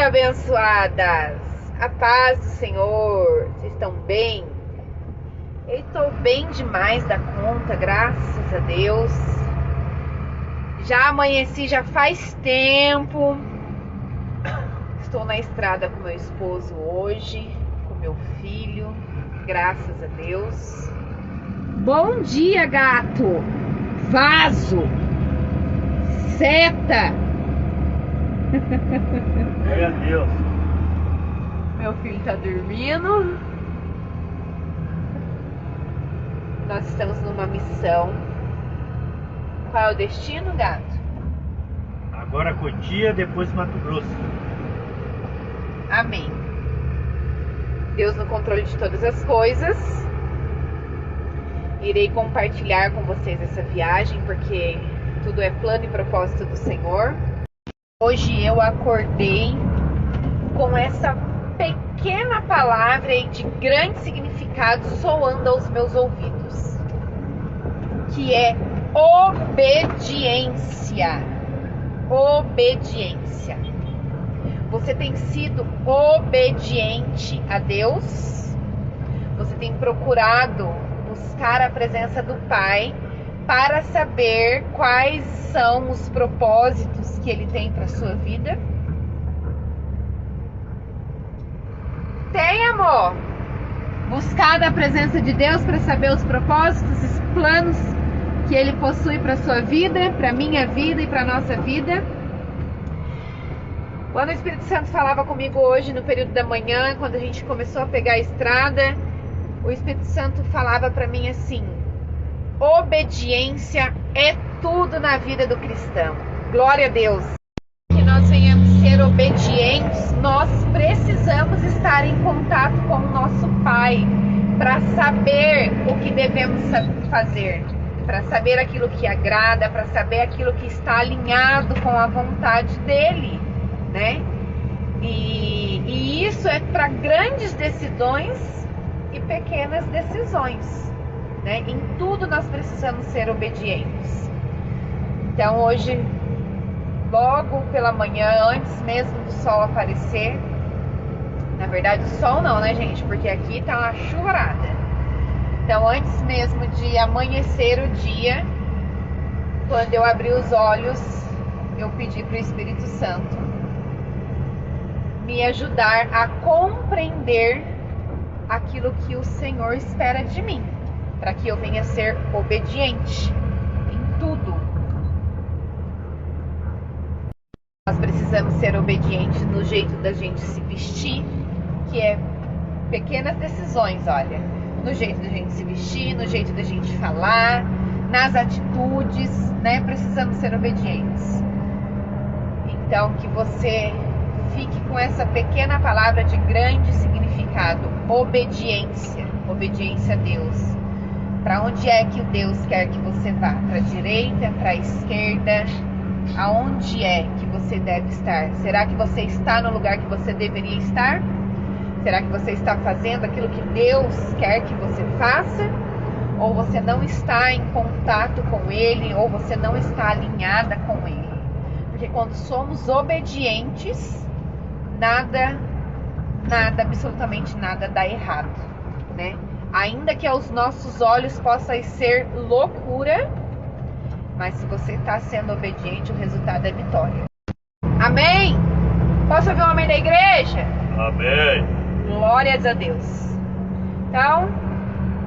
dia, abençoadas! A paz do Senhor, vocês estão bem? Eu estou bem demais da conta, graças a Deus. Já amanheci, já faz tempo. Estou na estrada com meu esposo hoje, com meu filho, graças a Deus. Bom dia, gato! Vaso! Seta! Glória a Deus. Meu filho tá dormindo. Nós estamos numa missão. Qual é o destino, gato? Agora Cotia, depois Mato Grosso. Amém. Deus no controle de todas as coisas. Irei compartilhar com vocês essa viagem, porque tudo é plano e propósito do Senhor. Hoje eu acordei com essa pequena palavra e de grande significado soando aos meus ouvidos, que é obediência. Obediência. Você tem sido obediente a Deus? Você tem procurado buscar a presença do Pai para saber quais são os propósitos que Ele tem para a sua vida? Tem, amor? Buscado a presença de Deus para saber os propósitos, os planos que Ele possui para a sua vida, para a minha vida e para a nossa vida? Quando o Espírito Santo falava comigo hoje no período da manhã, quando a gente começou a pegar a estrada, o Espírito Santo falava para mim assim: obediência é tudo na vida do cristão. Glória a Deus. Que nós venhamos ser obedientes, nós precisamos estar em contato com o nosso Pai para saber o que devemos fazer, para saber aquilo que agrada, para saber aquilo que está alinhado com a vontade dele, né? E isso é para grandes decisões e pequenas decisões, né? Em tudo nós precisamos ser obedientes. Então hoje, logo pela manhã, antes mesmo do sol aparecer, na verdade o sol não, né, gente? Porque aqui tá uma chuvarada. Então antes mesmo de amanhecer o dia, quando eu abri os olhos, eu pedi para o Espírito Santo me ajudar a compreender aquilo que o Senhor espera de mim, para que eu venha ser obediente em tudo. Nós precisamos ser obedientes no jeito da gente se vestir, que é pequenas decisões, olha. No jeito da gente se vestir, no jeito da gente falar, nas atitudes, né? Precisamos ser obedientes. Então, que você fique com essa pequena palavra de grande significado: obediência. Obediência a Deus. Para onde é que Deus quer que você vá? Para a direita, para a esquerda? Aonde é que você deve estar? Será que você está no lugar que você deveria estar? Será que você está fazendo aquilo que Deus quer que você faça? Ou você não está em contato com Ele? Ou você não está alinhada com Ele? Porque quando somos obedientes, nada, absolutamente nada dá errado, né? Ainda que aos nossos olhos possa ser loucura, mas se você está sendo obediente, o resultado é vitória. Amém? Posso ouvir um amém da igreja? Amém. Glórias a Deus. Então,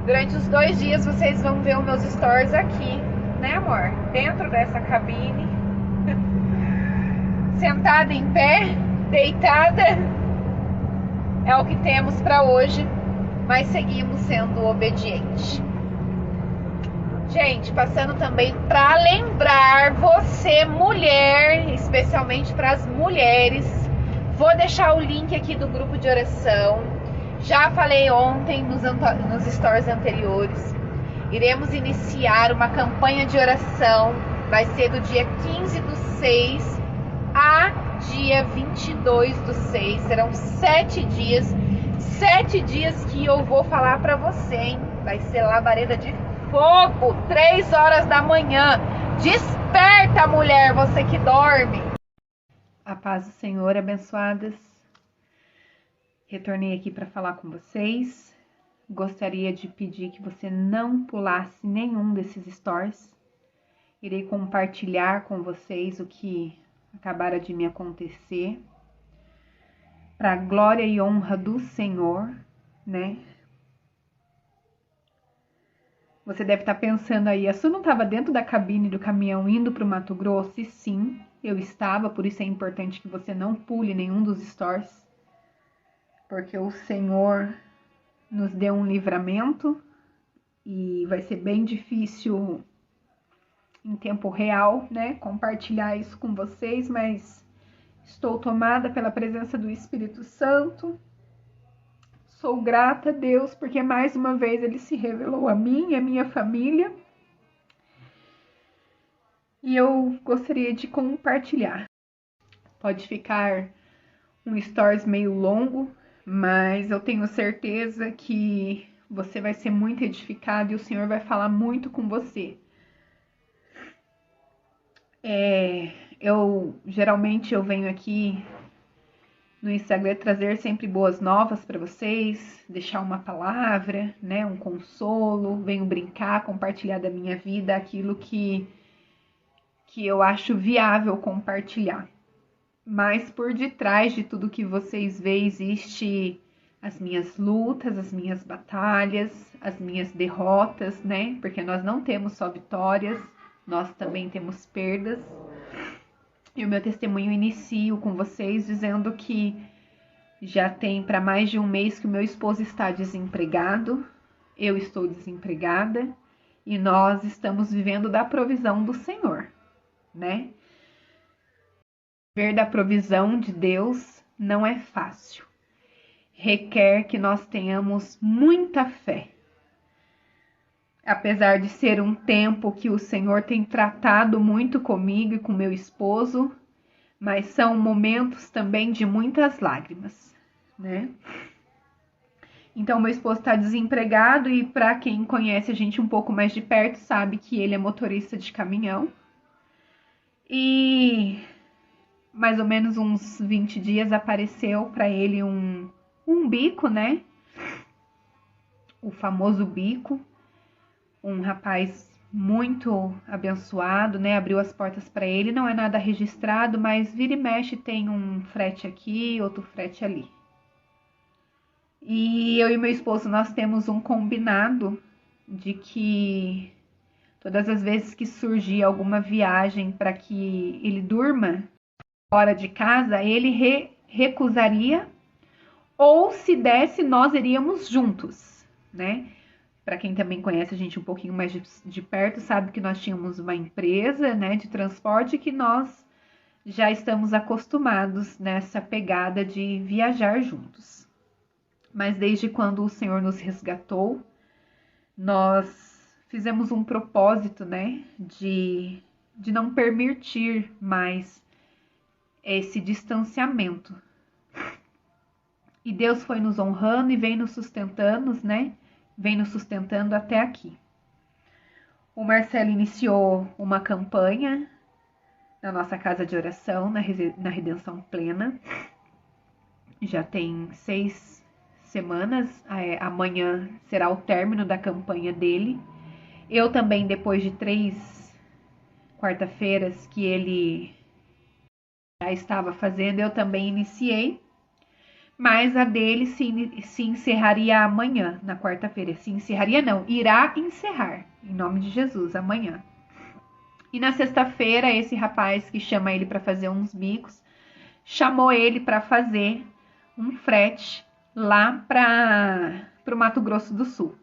durante os 2 dias vocês vão ver os meus stories aqui, né, amor? Dentro dessa cabine, sentada em pé, deitada. É o que temos para hoje, mas seguimos sendo obedientes. Gente, passando também para lembrar você, mulher, especialmente para as mulheres, vou deixar o link aqui do grupo de oração. Já falei ontem nos stories anteriores. Iremos iniciar uma campanha de oração. Vai ser do dia 15/6 a dia 22/6. Serão 7 dias. 7 dias que eu vou falar para você, hein? Vai ser labareda de fogo, 3 horas da manhã. Desperta, mulher, você que dorme. A paz do Senhor, abençoadas. Retornei aqui para falar com vocês. Gostaria de pedir que você não pulasse nenhum desses stories. Irei compartilhar com vocês o que acabara de me acontecer. Para a glória e honra do Senhor, né? Você deve estar pensando aí, a Su não estava dentro da cabine do caminhão indo para o Mato Grosso? E sim, eu estava, por isso é importante que você não pule nenhum dos stories, porque o Senhor nos deu um livramento e vai ser bem difícil em tempo real, né, compartilhar isso com vocês, mas estou tomada pela presença do Espírito Santo. Sou grata a Deus porque mais uma vez Ele se revelou a mim e a minha família. E eu gostaria de compartilhar. Pode ficar um stories meio longo, mas eu tenho certeza que você vai ser muito edificado e o Senhor vai falar muito com você. Geralmente eu venho aqui no Instagram trazer sempre boas novas para vocês, deixar uma palavra, né, um consolo, venho brincar, compartilhar da minha vida aquilo que eu acho viável compartilhar. Mas por detrás de tudo que vocês veem existe as minhas lutas, as minhas batalhas, as minhas derrotas, né? Porque nós não temos só vitórias, nós também temos perdas. E o meu testemunho inicio com vocês dizendo que já tem para mais de um mês que o meu esposo está desempregado, eu estou desempregada e nós estamos vivendo da provisão do Senhor, né? Viver da provisão de Deus não é fácil. Requer que nós tenhamos muita fé. Apesar de ser um tempo que o Senhor tem tratado muito comigo e com meu esposo, mas são momentos também de muitas lágrimas, né? Então, meu esposo está desempregado e para quem conhece a gente um pouco mais de perto sabe que ele é motorista de caminhão. E mais ou menos uns 20 dias apareceu para ele um bico, né? O famoso bico. Um rapaz muito abençoado, né? Abriu as portas para ele. Não é nada registrado, mas vira e mexe tem um frete aqui, outro frete ali. E eu e meu esposo, nós temos um combinado de que todas as vezes que surgir alguma viagem para que ele durma fora de casa, ele recusaria, ou se desse, nós iríamos juntos, né? Para quem também conhece a gente um pouquinho mais de perto, sabe que nós tínhamos uma empresa, né, de transporte que nós já estamos acostumados nessa pegada de viajar juntos. Mas desde quando o Senhor nos resgatou, nós fizemos um propósito, né, de não permitir mais esse distanciamento. E Deus foi nos honrando e vem nos sustentando, né? Vem nos sustentando até aqui. O Marcelo iniciou uma campanha na nossa casa de oração, na Redenção Plena. Já tem 6 semanas. Amanhã será o término da campanha dele. Eu também, depois de 3 quarta-feiras que ele já estava fazendo, eu também iniciei. Mas a dele se encerraria amanhã, na quarta-feira. Se encerraria não, irá encerrar, em nome de Jesus, amanhã. E na sexta-feira, esse rapaz que chama ele para fazer uns bicos, chamou ele para fazer um frete lá para o Mato Grosso do Sul.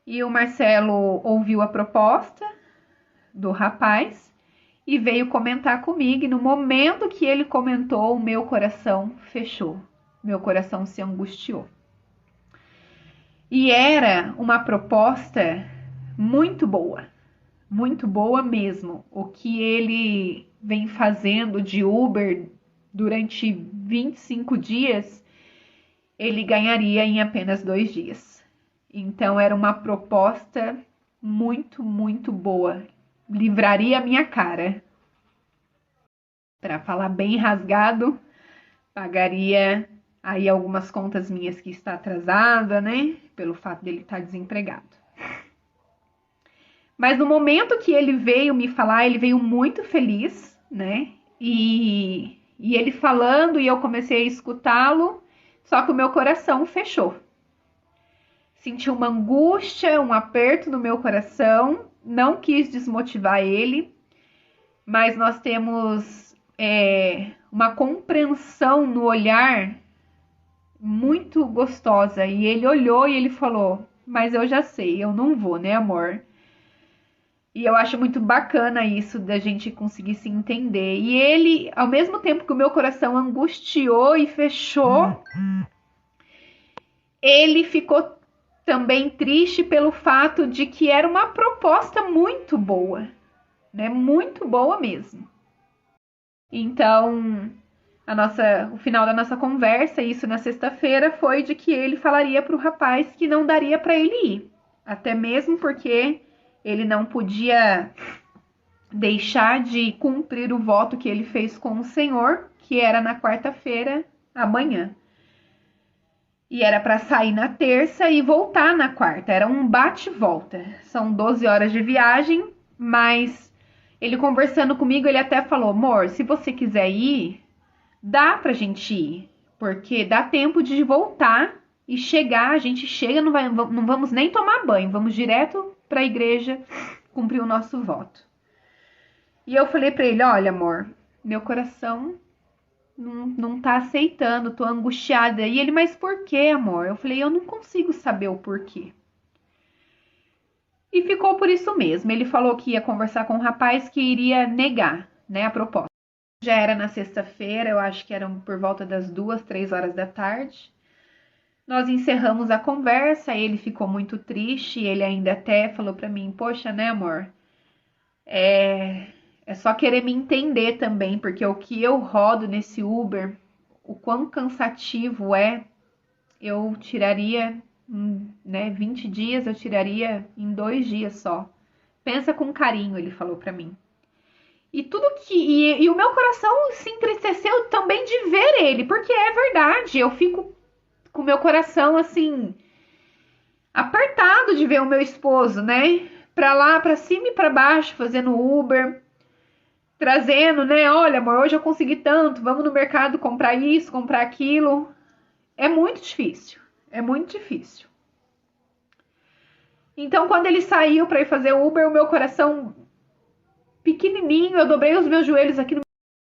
E o Marcelo ouviu a proposta do rapaz e veio comentar comigo, e no momento que ele comentou, o meu coração fechou, meu coração se angustiou. E era uma proposta muito boa mesmo. O que ele vem fazendo de Uber durante 25 dias, ele ganharia em apenas 2 dias. Então era uma proposta muito, muito boa. Livraria a minha cara. para falar bem rasgado, pagaria aí algumas contas minhas que está atrasada, né? Pelo fato dele estar desempregado. Mas no momento que ele veio me falar, ele veio muito feliz, né? E ele falando e eu comecei a escutá-lo, só que o meu coração fechou. Senti uma angústia, um aperto no meu coração, não quis desmotivar ele, mas nós temos uma compreensão no olhar muito gostosa. E ele olhou e ele falou, mas eu já sei, eu não vou, né, amor? E eu acho muito bacana isso, da gente conseguir se entender. E ele, ao mesmo tempo que o meu coração angustiou e fechou, ele ficou também triste pelo fato de que era uma proposta muito boa, né? Muito boa mesmo. Então, o final da nossa conversa, isso na sexta-feira, foi de que ele falaria para o rapaz que não daria para ele ir. Até mesmo porque ele não podia deixar de cumprir o voto que ele fez com o Senhor, que era na quarta-feira, amanhã. E era para sair na terça e voltar na quarta. Era um bate-volta. São 12 horas de viagem, mas ele conversando comigo, ele até falou, amor, se você quiser ir, dá pra gente ir. Porque dá tempo de voltar e chegar. A gente chega, não vamos nem tomar banho. Vamos direto pra igreja cumprir o nosso voto. E eu falei pra ele, olha, amor, meu coração não tá aceitando, tô angustiada. E ele, mas por quê, amor? Eu falei, eu não consigo saber o porquê. E ficou por isso mesmo. Ele falou que ia conversar com um rapaz que iria negar, né, a proposta. Já era na sexta-feira, eu acho que eram por volta das 2, 3 horas da tarde. Nós encerramos a conversa, ele ficou muito triste, ele ainda até falou pra mim, poxa, né, amor? É só querer me entender também, porque o que eu rodo nesse Uber, o quão cansativo é, eu tiraria, né, 20 dias, eu tiraria em 2 dias só. Pensa com carinho, ele falou pra mim. E o meu coração se entristeceu também de ver ele, porque é verdade, eu fico com o meu coração assim apertado de ver o meu esposo, né? Pra lá, pra cima e pra baixo, fazendo Uber, trazendo, né? Olha, amor, hoje eu consegui tanto, vamos no mercado comprar isso, comprar aquilo. É muito difícil, é muito difícil. Então, quando ele saiu pra ir fazer Uber, o meu coração pequenininho, eu dobrei os meus joelhos aqui no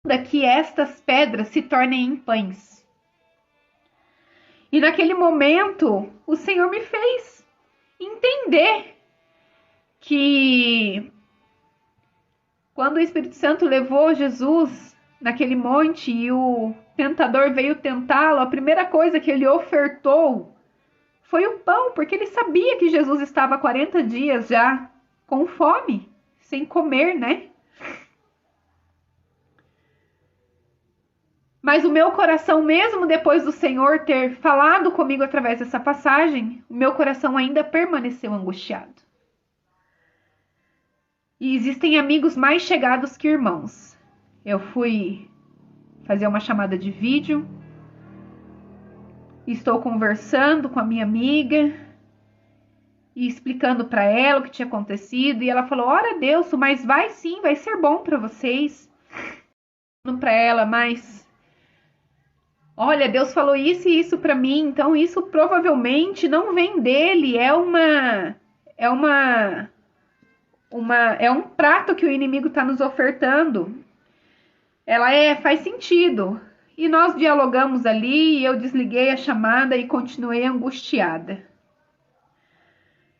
meio, que estas pedras se tornem em pães. E naquele momento, o Senhor me fez entender que quando o Espírito Santo levou Jesus naquele monte e o tentador veio tentá-lo, a primeira coisa que ele ofertou foi o pão, porque ele sabia que Jesus estava há 40 dias já com fome, sem comer, né? Mas o meu coração, mesmo depois do Senhor ter falado comigo através dessa passagem, o meu coração ainda permaneceu angustiado. E existem amigos mais chegados que irmãos. Eu fui fazer uma chamada de vídeo, estou conversando com a minha amiga e explicando para ela o que tinha acontecido, e ela falou, ora Deus, mas vai sim, vai ser bom para vocês. Para ela, mas olha, Deus falou isso e isso para mim, então isso provavelmente não vem dele, é um prato que o inimigo está nos ofertando. Ela faz sentido. E nós dialogamos ali e eu desliguei a chamada e continuei angustiada.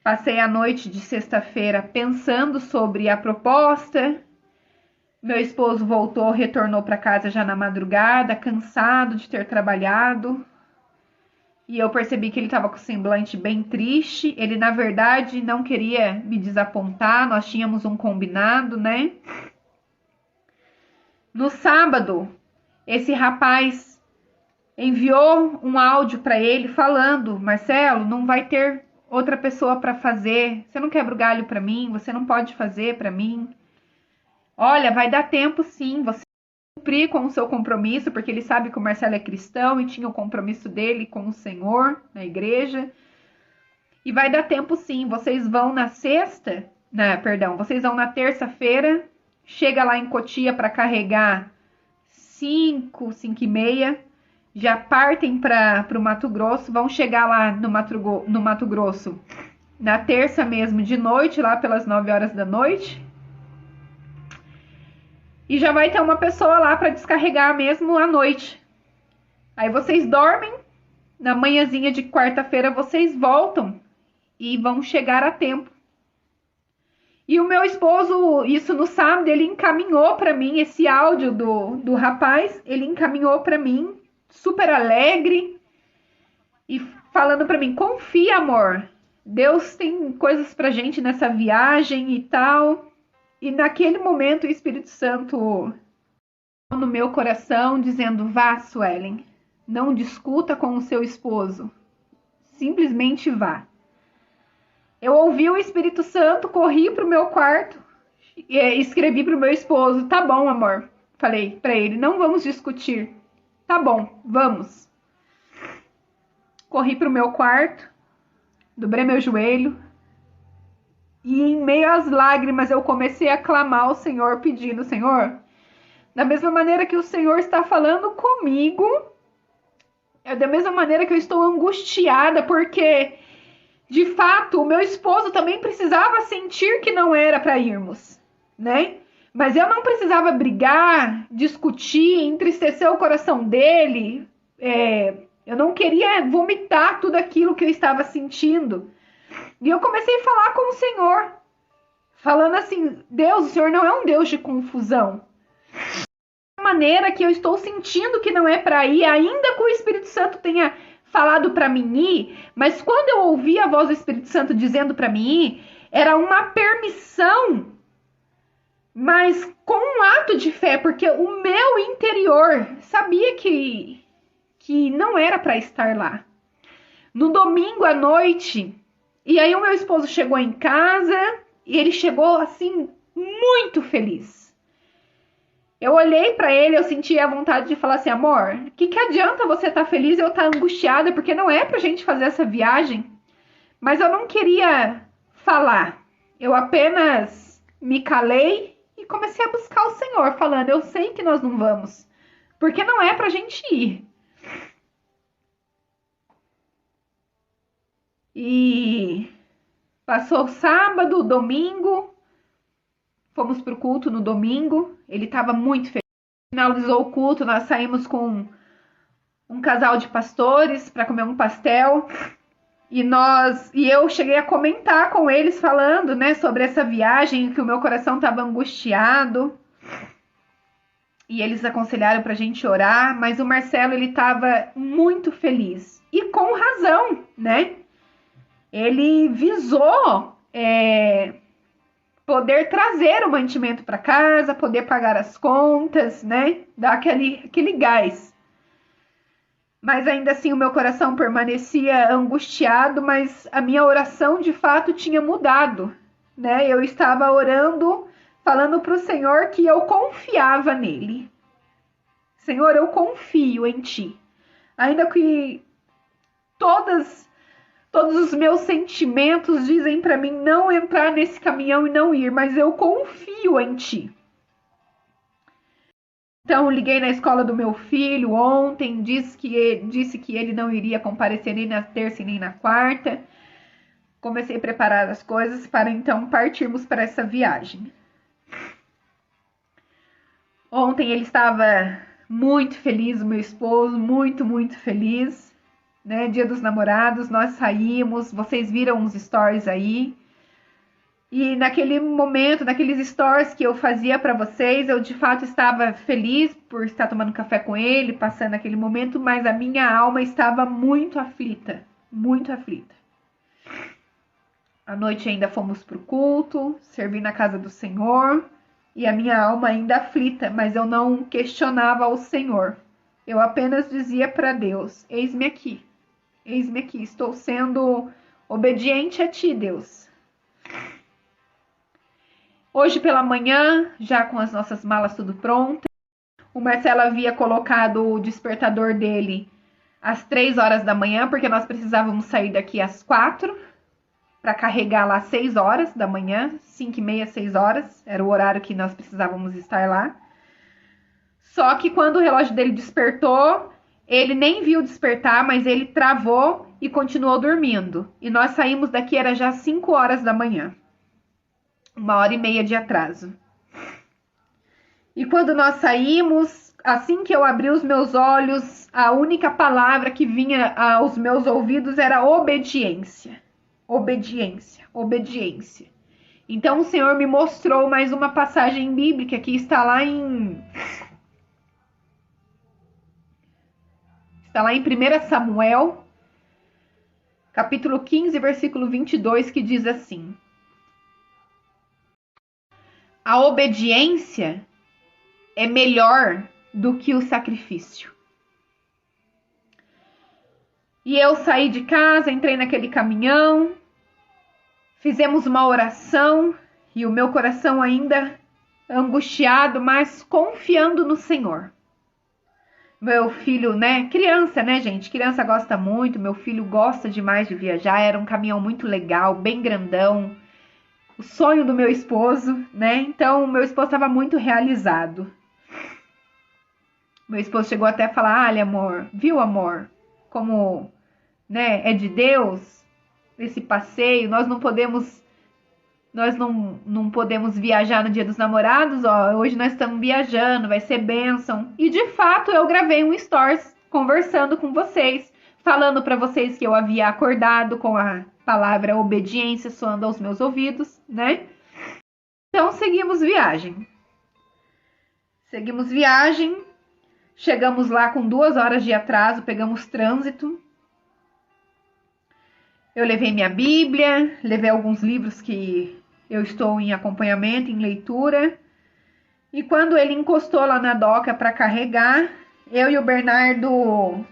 Passei a noite de sexta-feira pensando sobre a proposta. Meu esposo retornou para casa já na madrugada, cansado de ter trabalhado. E eu percebi que ele estava com o semblante bem triste. Ele, na verdade, não queria me desapontar. Nós tínhamos um combinado, né? No sábado, esse rapaz enviou um áudio para ele falando, Marcelo, não vai ter outra pessoa para fazer. Você não quebra o galho para mim, você não pode fazer para mim. Olha, vai dar tempo sim, você cumprir com o seu compromisso, porque ele sabe que o Marcelo é cristão e tinha o compromisso dele com o Senhor na igreja. E vai dar tempo sim, vocês vão na vocês vão na terça-feira, chega lá em Cotia para carregar 5h30, já partem para o Mato Grosso, vão chegar lá no Mato Grosso na terça mesmo de noite, lá pelas 9 horas da noite. E já vai ter uma pessoa lá para descarregar mesmo à noite. Aí vocês dormem, na manhãzinha de quarta-feira vocês voltam e vão chegar a tempo. E o meu esposo, isso no sábado, ele encaminhou para mim esse áudio do rapaz, ele encaminhou para mim, super alegre, e falando para mim, confia, amor, Deus tem coisas pra gente nessa viagem e tal. E naquele momento o Espírito Santo no meu coração, dizendo, vá, Suelen, não discuta com o seu esposo, simplesmente vá. Eu ouvi o Espírito Santo, corri pro meu quarto e escrevi pro meu esposo, tá bom, amor. Falei pra ele, não vamos discutir. Tá bom, vamos. Corri pro meu quarto, dobrei meu joelho e em meio às lágrimas eu comecei a clamar ao Senhor, pedindo, Senhor, da mesma maneira que o Senhor está falando comigo, da mesma maneira que eu estou angustiada, porque de fato, o meu esposo também precisava sentir que não era para irmos, né? Mas eu não precisava brigar, discutir, entristecer o coração dele. Eu não queria vomitar tudo aquilo que eu estava sentindo. E eu comecei a falar com o Senhor, falando assim, Deus, o Senhor não é um Deus de confusão. Da maneira que eu estou sentindo que não é para ir, ainda que o Espírito Santo tenha falado para mim ir, mas quando eu ouvi a voz do Espírito Santo dizendo para mim ir, era uma permissão, mas com um ato de fé, porque o meu interior sabia que não era para estar lá. No domingo à noite, e aí o meu esposo chegou em casa, e ele chegou assim, muito feliz. Eu olhei pra ele, eu senti a vontade de falar assim, amor, o que adianta você estar feliz e eu estar angustiada, porque não é pra gente fazer essa viagem. Mas eu não queria falar, eu apenas me calei e comecei a buscar o Senhor, falando, eu sei que nós não vamos, porque não é pra gente ir. E passou o sábado, domingo, fomos pro culto no domingo, ele estava muito feliz. Finalizou o culto, nós saímos com um casal de pastores para comer um pastel. E eu cheguei a comentar com eles falando, né, sobre essa viagem, que o meu coração estava angustiado. E eles aconselharam para a gente orar, mas o Marcelo, ele estava muito feliz. E com razão, né? Ele visou poder trazer o mantimento para casa, poder pagar as contas, né? Dar aquele gás. Mas ainda assim o meu coração permanecia angustiado, mas a minha oração de fato tinha mudado, né? Eu estava orando, falando para o Senhor que eu confiava nele. Senhor, eu confio em Ti. Ainda que todos os meus sentimentos dizem para mim não entrar nesse caminhão e não ir, mas eu confio em Ti. Então, liguei na escola do meu filho ontem, disse que ele não iria comparecer nem na terça e nem na quarta. Comecei a preparar as coisas para então partirmos para essa viagem. Ontem ele estava muito feliz, o meu esposo, muito, muito feliz. Né? Dia dos Namorados, nós saímos, vocês viram uns stories aí. E naquele momento, naqueles stories que eu fazia para vocês, eu de fato estava feliz por estar tomando café com ele, passando aquele momento, mas a minha alma estava muito aflita, muito aflita. À noite ainda fomos para o culto, servi na casa do Senhor, e a minha alma ainda aflita, mas eu não questionava o Senhor. Eu apenas dizia para Deus, eis-me aqui, estou sendo obediente a Ti, Deus. Hoje pela manhã, já com as nossas malas tudo prontas, O Marcelo havia colocado o despertador dele às 3 horas da manhã, porque nós precisávamos sair daqui às 4 para carregar lá às 6 horas da manhã, 5h30, 6 horas, era o horário que nós precisávamos estar lá. Só que quando o relógio dele despertou, ele nem viu despertar, mas ele travou e continuou dormindo. E nós saímos daqui, era já 5 horas da manhã. 1h30 de atraso. E quando nós saímos, assim que eu abri os meus olhos, a única palavra que vinha aos meus ouvidos era obediência. Obediência, obediência. Então o Senhor me mostrou mais uma passagem bíblica que está lá em 1 Samuel, capítulo 15, versículo 22, que diz assim: a obediência é melhor do que o sacrifício. E eu saí de casa, entrei naquele caminhão, fizemos uma oração e o meu coração ainda angustiado, mas confiando no Senhor. Meu filho, né? Criança, né, gente? Criança gosta muito, meu filho gosta demais de viajar. Era um caminhão muito legal, bem grandão. O sonho do meu esposo, né? Então, meu esposo estava muito realizado. Meu esposo chegou até a falar: olha, amor, viu, amor? Como, né, é de Deus esse passeio. Nós não podemos viajar no Dia dos Namorados, ó. Hoje nós estamos viajando, vai ser bênção. E de fato eu gravei um stories conversando com vocês, falando para vocês que eu havia acordado com a palavra obediência soando aos meus ouvidos, né? Então seguimos viagem. Chegamos lá com 2 horas de atraso, pegamos trânsito. Eu levei minha Bíblia, levei alguns livros que eu estou em acompanhamento, em leitura. E quando ele encostou lá na doca para carregar, eu e o Bernardo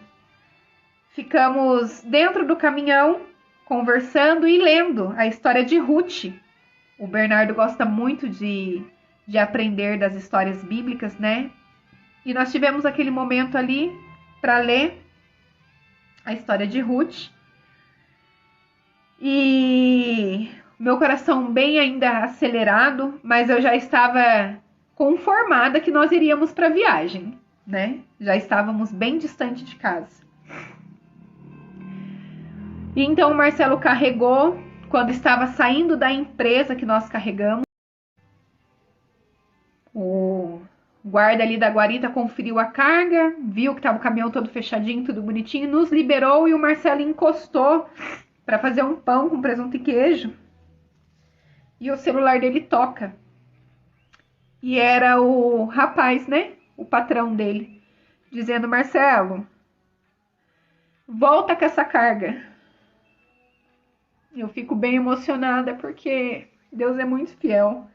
ficamos dentro do caminhão, conversando e lendo a história de Ruth. O Bernardo gosta muito de aprender das histórias bíblicas, né? E nós tivemos aquele momento ali para ler a história de Ruth. E meu coração bem ainda acelerado, mas eu já estava conformada que nós iríamos para a viagem, né? Já estávamos bem distante de casa. E então o Marcelo carregou, quando estava saindo da empresa que nós carregamos, o guarda ali da guarita conferiu a carga, viu que estava o caminhão todo fechadinho, tudo bonitinho, nos liberou e o Marcelo encostou para fazer um pão com presunto e queijo. E o celular dele toca. E era o rapaz, né? O patrão dele, dizendo: Marcelo, volta com essa carga. Eu fico bem emocionada porque Deus é muito fiel.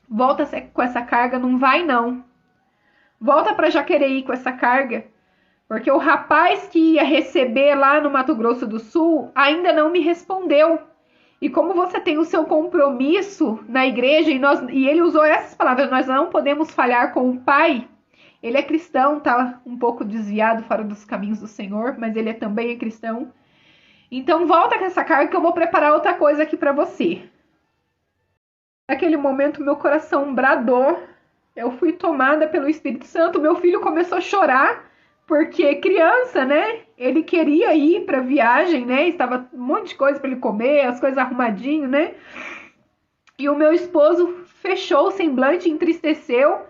Volta com essa carga, não vai não. Volta para Jaquereí com essa carga, porque o rapaz que ia receber lá no Mato Grosso do Sul ainda não me respondeu. E como você tem o seu compromisso na igreja, e ele usou essas palavras: nós não podemos falhar com o Pai. Ele é cristão, tá um pouco desviado fora dos caminhos do Senhor, mas ele também é cristão. Então volta com essa carga que eu vou preparar outra coisa aqui para você. Naquele momento meu coração bradou. Eu fui tomada pelo Espírito Santo. Meu filho começou a chorar, porque criança, né? Ele queria ir para a viagem, né? Estava um monte de coisa para ele comer, as coisas arrumadinho, né? E o meu esposo fechou o semblante, entristeceu.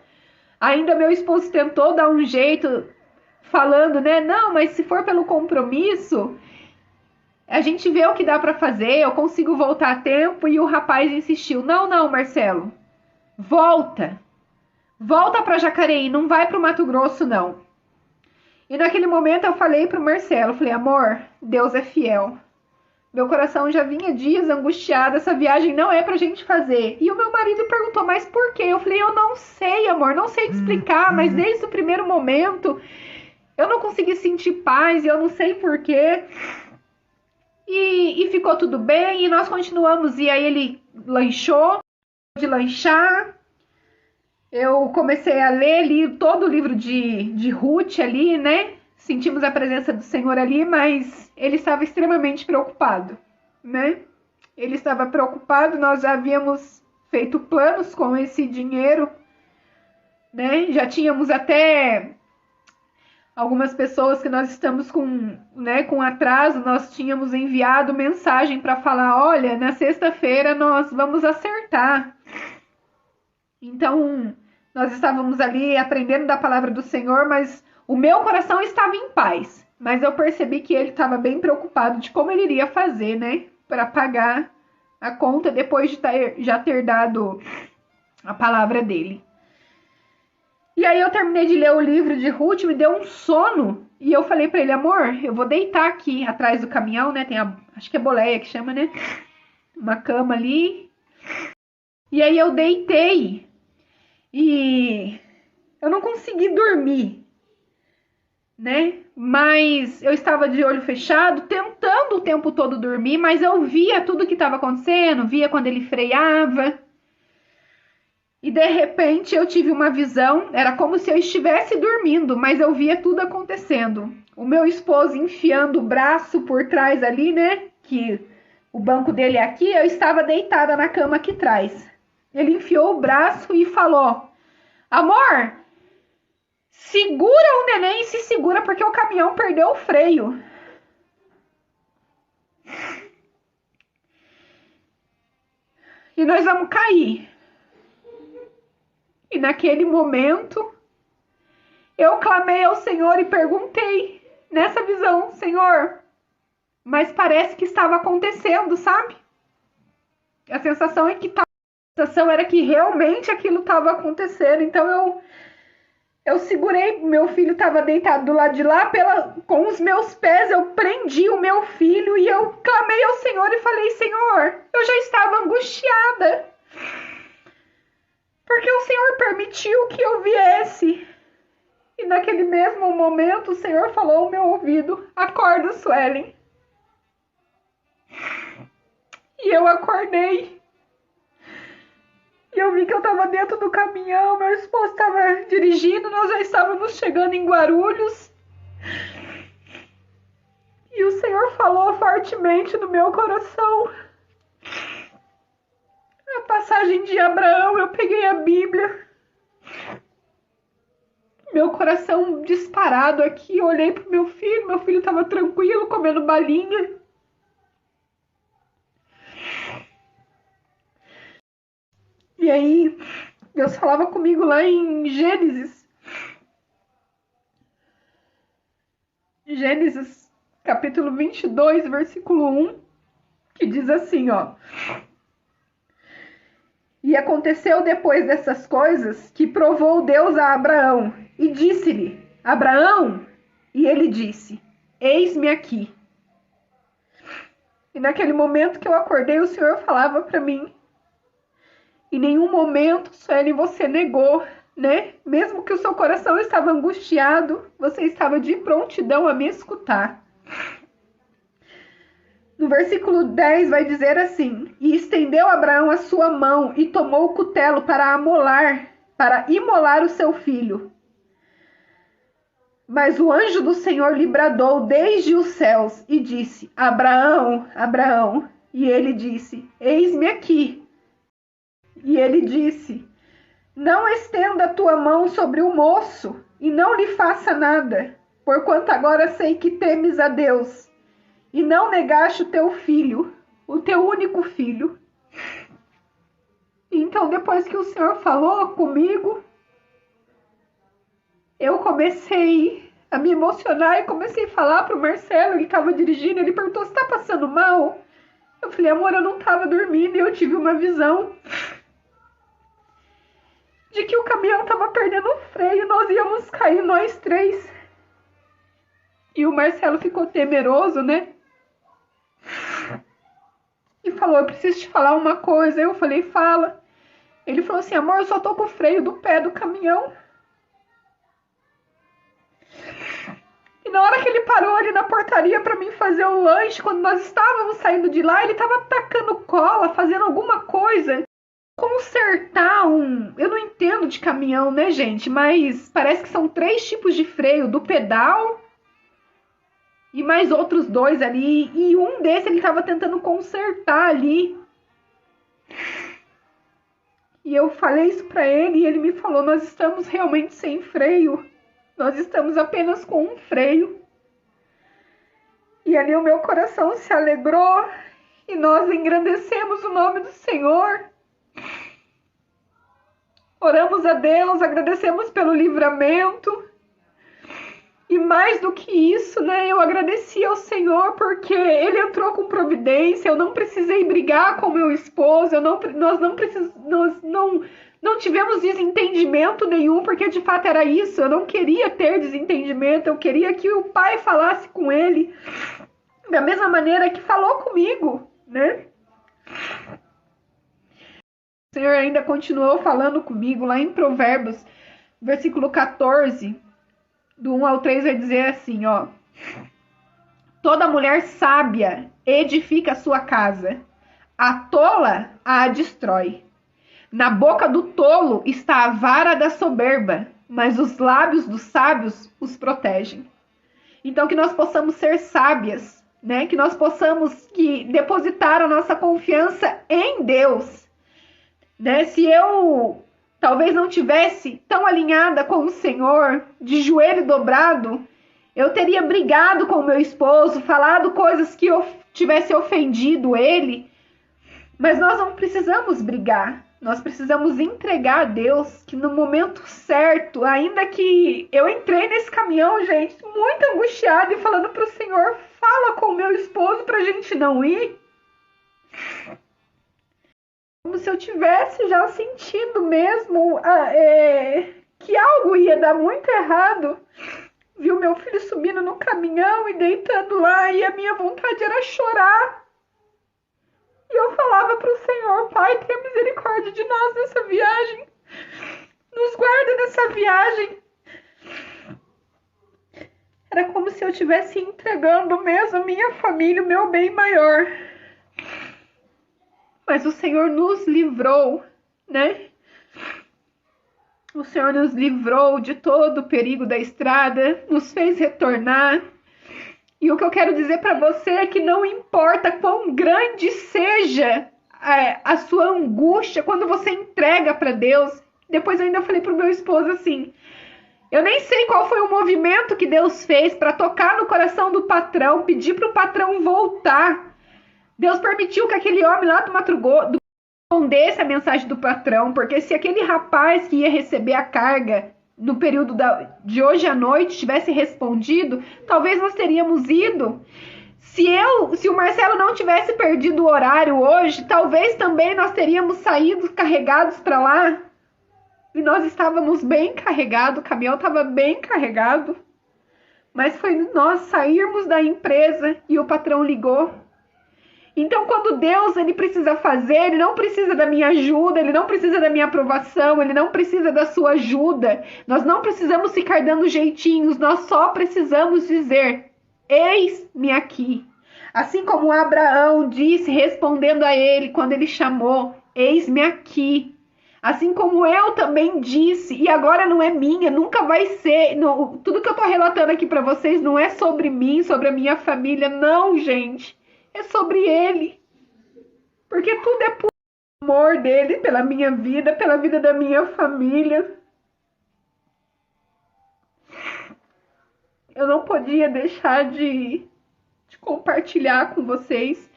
Ainda meu esposo tentou dar um jeito, falando, né? Não, mas se for pelo compromisso, a gente vê o que dá para fazer, eu consigo voltar a tempo. E o rapaz insistiu: não, Marcelo, volta para Jacareí, não vai para o Mato Grosso, não. E naquele momento eu falei para o Marcelo, falei: amor, Deus é fiel. Meu coração já vinha dias angustiado, essa viagem não é pra gente fazer. E o meu marido perguntou: mas por quê? Eu falei: eu não sei, amor, não sei te explicar, mas desde o primeiro momento eu não consegui sentir paz e eu não sei por quê. E ficou tudo bem, e nós continuamos. E aí ele lanchou, de lanchar, Eu comecei a ler, li todo o livro de Ruth ali, né? Sentimos a presença do Senhor ali, mas ele estava extremamente preocupado, né? Ele estava preocupado, nós já havíamos feito planos com esse dinheiro, né? Já tínhamos até algumas pessoas que nós estamos com, né, com atraso, nós tínhamos enviado mensagem para falar, olha, na sexta-feira nós vamos acertar. Então, nós estávamos ali aprendendo da palavra do Senhor, mas o meu coração estava em paz. Mas eu percebi que ele estava bem preocupado de como ele iria fazer, né, para pagar a conta depois de já ter dado a palavra dele. E aí eu terminei de ler o livro de Ruth, me deu um sono, e eu falei para ele, amor, eu vou deitar aqui atrás do caminhão, né, tem acho que é boleia que chama, né, uma cama ali. E aí eu deitei, e eu não consegui dormir, né, mas eu estava de olho fechado, tentando o tempo todo dormir, mas eu via tudo que estava acontecendo, via quando ele freava. E de repente eu tive uma visão, era como se eu estivesse dormindo, mas eu via tudo acontecendo. O meu esposo enfiando o braço por trás ali, né? Que o banco dele é aqui, eu estava deitada na cama aqui atrás. Ele enfiou o braço e falou, amor, segura o neném e se segura porque o caminhão perdeu o freio. E nós vamos cair. E naquele momento, eu clamei ao Senhor e perguntei, nessa visão, Senhor, mas parece que estava acontecendo, sabe? A sensação era que realmente aquilo estava acontecendo. Então eu segurei, meu filho estava deitado do lado de lá, com os meus pés eu prendi o meu filho e eu clamei ao Senhor e falei, Senhor, eu já estava angustiada. Porque o Senhor permitiu que eu viesse. E naquele mesmo momento o Senhor falou ao meu ouvido, acorda, Suelen. E eu acordei. E eu vi que eu estava dentro do caminhão, meu esposo estava dirigindo, nós já estávamos chegando em Guarulhos. E o Senhor falou fortemente no meu coração. A passagem de Abraão, eu peguei a Bíblia, meu coração disparado aqui, eu olhei pro meu filho estava tranquilo, comendo balinha. E aí, Deus falava comigo lá em Gênesis, capítulo 22, versículo 1, que diz assim, ó. E aconteceu depois dessas coisas que provou Deus a Abraão e disse-lhe, Abraão, e ele disse, eis-me aqui. E naquele momento que eu acordei, o Senhor falava para mim, em nenhum momento, Sueli, você negou, né? Mesmo que o seu coração estava angustiado, você estava de prontidão a me escutar. No versículo 10 vai dizer assim, e estendeu Abraão a sua mão e tomou o cutelo para imolar o seu filho. Mas o anjo do Senhor lhe bradou desde os céus e disse, Abraão, Abraão. E ele disse, eis-me aqui. E ele disse, não estenda a tua mão sobre o moço e não lhe faça nada, porquanto agora sei que temes a Deus. E não negaste o teu filho, o teu único filho. Então, depois que o Senhor falou comigo, eu comecei a me emocionar e comecei a falar pro Marcelo, ele estava dirigindo, ele perguntou, você tá passando mal? Eu falei, amor, eu não estava dormindo e eu tive uma visão de que o caminhão estava perdendo o freio, nós íamos cair, nós três. E o Marcelo ficou temeroso, né? E falou, eu preciso te falar uma coisa. Eu falei, fala. Ele falou assim, amor, eu só tô com o freio do pé do caminhão. E na hora que ele parou ali na portaria pra mim fazer o lanche, quando nós estávamos saindo de lá, ele tava tacando cola, fazendo alguma coisa. consertar eu não entendo de caminhão, né, gente? Mas parece que são 3 tipos de freio, do pedal e mais outros 2 ali. E um desses ele estava tentando consertar ali. E eu falei isso para ele e ele me falou: nós estamos realmente sem freio. Nós estamos apenas com um freio. E ali o meu coração se alegrou e nós engrandecemos o nome do Senhor. Oramos a Deus, agradecemos pelo livramento. E mais do que isso, né, eu agradeci ao Senhor porque Ele entrou com providência. Eu não precisei brigar com meu esposo, nós não tivemos desentendimento nenhum, porque de fato era isso. Eu não queria ter desentendimento, eu queria que o pai falasse com ele da mesma maneira que falou comigo, né? O Senhor ainda continuou falando comigo lá em Provérbios, versículo 14, do 1 ao 3, vai dizer assim, ó: toda mulher sábia edifica a sua casa, a tola a destrói. Na boca do tolo está a vara da soberba, mas os lábios dos sábios os protegem. Então que nós possamos ser sábias, né? Que nós possamos depositar a nossa confiança em Deus. Né? Se eu talvez não tivesse tão alinhada com o Senhor, de joelho dobrado, eu teria brigado com o meu esposo, falado coisas que eu tivesse ofendido ele. Mas nós não precisamos brigar. Nós precisamos entregar a Deus que no momento certo, ainda que eu entrei nesse caminhão, gente, muito angustiada e falando para o Senhor: fala com o meu esposo para a gente não ir. Como se eu tivesse já sentindo mesmo que algo ia dar muito errado. Vi o meu filho subindo no caminhão e deitando lá, e a minha vontade era chorar. E eu falava para o Senhor: Pai, tenha misericórdia de nós nessa viagem. Nos guarda nessa viagem. Era como se eu estivesse entregando mesmo a minha família, o meu bem maior. Mas o Senhor nos livrou, né? O Senhor nos livrou de todo o perigo da estrada, nos fez retornar. E o que eu quero dizer para você é que não importa quão grande seja a sua angústia, quando você entrega para Deus. Depois eu ainda falei pro meu esposo assim: eu nem sei qual foi o movimento que Deus fez para tocar no coração do patrão, pedir para o patrão voltar. Deus permitiu que aquele homem lá do Mato Grosso respondesse a mensagem do patrão, porque se aquele rapaz que ia receber a carga no período de hoje à noite tivesse respondido, talvez nós teríamos ido. Se o Marcelo não tivesse perdido o horário hoje, talvez também nós teríamos saído carregados para lá. E nós estávamos bem carregados, o caminhão estava bem carregado. Mas foi nós sairmos da empresa e o patrão ligou. Então, quando Deus ele precisa fazer, Ele não precisa da minha ajuda, Ele não precisa da minha aprovação, Ele não precisa da sua ajuda. Nós não precisamos ficar dando jeitinhos, nós só precisamos dizer: eis-me aqui. Assim como Abraão disse, respondendo a ele quando ele chamou: eis-me aqui. Assim como eu também disse, e agora não é minha, nunca vai ser. Não, tudo que eu estou relatando aqui para vocês não é sobre mim, sobre a minha família, não, gente. É sobre Ele. Porque tudo é por amor dele, pela minha vida, pela vida da minha família. Eu não podia deixar de compartilhar com vocês.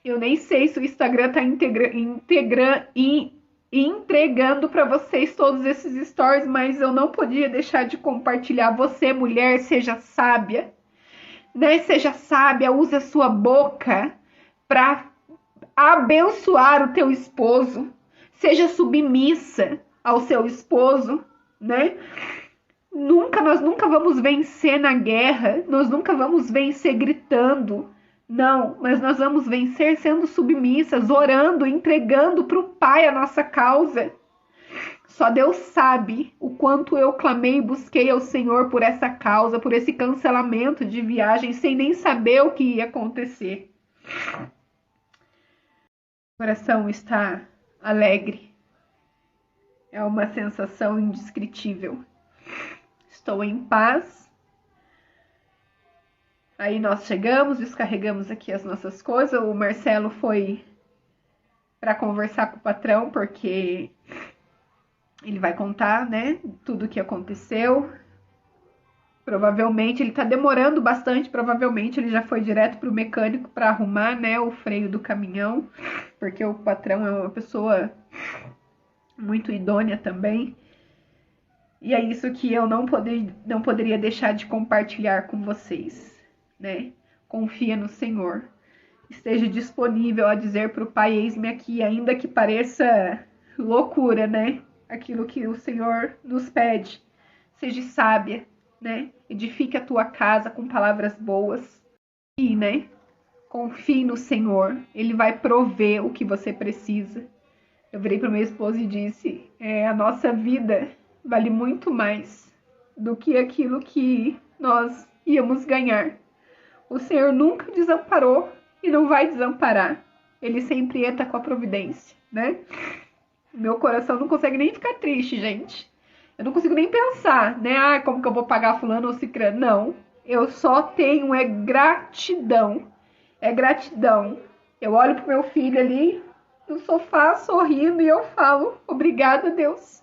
Eu nem sei se o Instagram está entregando para vocês todos esses stories, mas eu não podia deixar de compartilhar. Você, mulher, seja sábia. Né? Seja sábia, use a sua boca para abençoar o teu esposo. Seja submissa ao seu esposo, né? Nós nunca vamos vencer na guerra, nós nunca vamos vencer gritando, não, mas nós vamos vencer sendo submissas, orando, entregando para o Pai a nossa causa. Só Deus sabe o quanto eu clamei e busquei ao Senhor por essa causa, por esse cancelamento de viagem, sem nem saber o que ia acontecer. O coração está alegre. É uma sensação indescritível. Estou em paz. Aí nós chegamos, descarregamos aqui as nossas coisas. O Marcelo foi para conversar com o patrão, porque ele vai contar, né, tudo o que aconteceu. Provavelmente, ele tá demorando bastante, provavelmente ele já foi direto pro mecânico para arrumar, né, o freio do caminhão, porque o patrão é uma pessoa muito idônea também. E é isso que eu não poderia deixar de compartilhar com vocês, né? Confia no Senhor. Esteja disponível a dizer para o Pai, eis-me aqui, ainda que pareça loucura, né? Aquilo que o Senhor nos pede. Seja sábia, né? Edifique a tua casa com palavras boas. E, né? Confie no Senhor. Ele vai prover o que você precisa. Eu virei para meu esposo e disse, a nossa vida vale muito mais do que aquilo que nós íamos ganhar. O Senhor nunca desamparou e não vai desamparar. Ele sempre está com a providência, né? Meu coração não consegue nem ficar triste, gente. Eu não consigo nem pensar, né? Como que eu vou pagar fulano ou cicrano? Não. Eu só tenho gratidão. É gratidão. Eu olho pro meu filho ali no sofá, sorrindo, e eu falo, obrigada, Deus.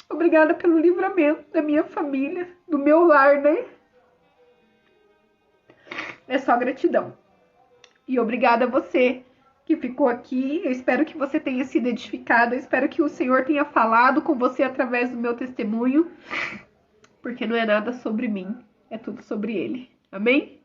Obrigada pelo livramento da minha família, do meu lar, né? É só gratidão. E obrigada a você que ficou aqui. Eu espero que você tenha sido edificado. Eu espero que o Senhor tenha falado com você através do meu testemunho. Porque não é nada sobre mim, é tudo sobre Ele. Amém?